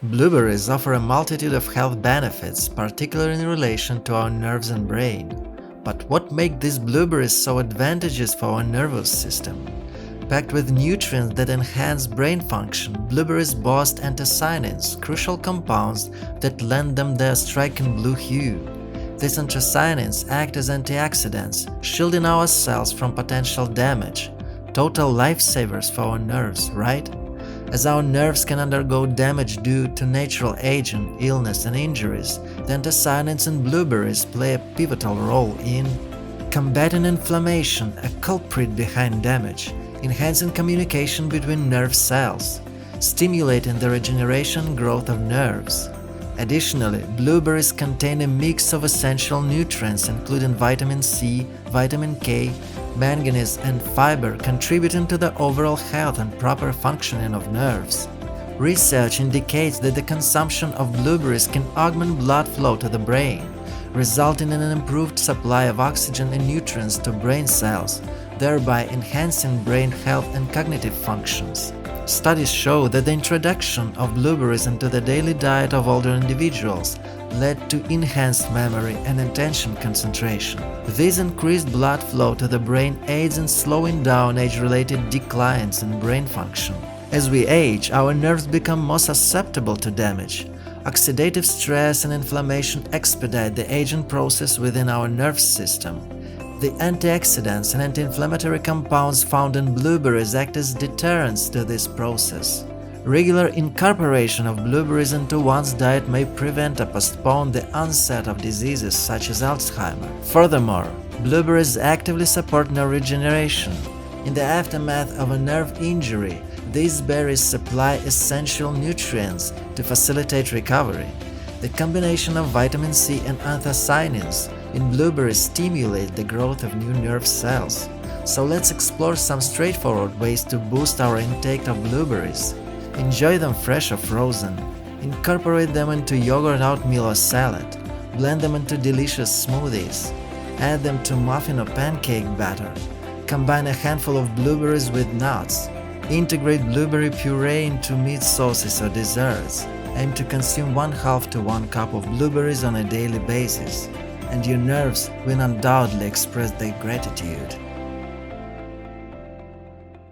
Blueberries offer a multitude of health benefits, particularly in relation to our nerves and brain. But what makes these blueberries so advantageous for our nervous system? Packed with nutrients that enhance brain function, blueberries boast anthocyanins, crucial compounds that lend them their striking blue hue. These anthocyanins act as antioxidants, shielding our cells from potential damage. Total lifesavers for our nerves, right? As our nerves can undergo damage due to natural aging, illness, and injuries, the anthocyanins in blueberries play a pivotal role in combating inflammation, a culprit behind damage, enhancing communication between nerve cells, stimulating the regeneration and growth of nerves. Additionally, blueberries contain a mix of essential nutrients including vitamin C, vitamin K, manganese, and fiber, contributing to the overall health and proper functioning of nerves. Research indicates that the consumption of blueberries can augment blood flow to the brain, resulting in an improved supply of oxygen and nutrients to brain cells, thereby enhancing brain health and cognitive functions. Studies show that the introduction of blueberries into the daily diet of older individuals led to enhanced memory and attention concentration. This increased blood flow to the brain aids in slowing down age-related declines in brain function. As we age, our nerves become more susceptible to damage. Oxidative stress and inflammation expedite the aging process within our nerve system. The antioxidants and anti-inflammatory compounds found in blueberries act as deterrents to this process. Regular incorporation of blueberries into one's diet may prevent or postpone the onset of diseases such as Alzheimer. Furthermore, blueberries actively support neuroregeneration. In the aftermath of a nerve injury, these berries supply essential nutrients to facilitate recovery. The combination of vitamin C and anthocyanins in blueberries stimulate the growth of new nerve cells. So let's explore some straightforward ways to boost our intake of blueberries. Enjoy them fresh or frozen. Incorporate them into yogurt, oatmeal, or salad. Blend them into delicious smoothies. Add them to muffin or pancake batter. Combine a handful of blueberries with nuts. Integrate blueberry puree into meat sauces or desserts. Aim to consume 1/2 to 1 cup of blueberries on a daily basis, and your nerves will undoubtedly express their gratitude.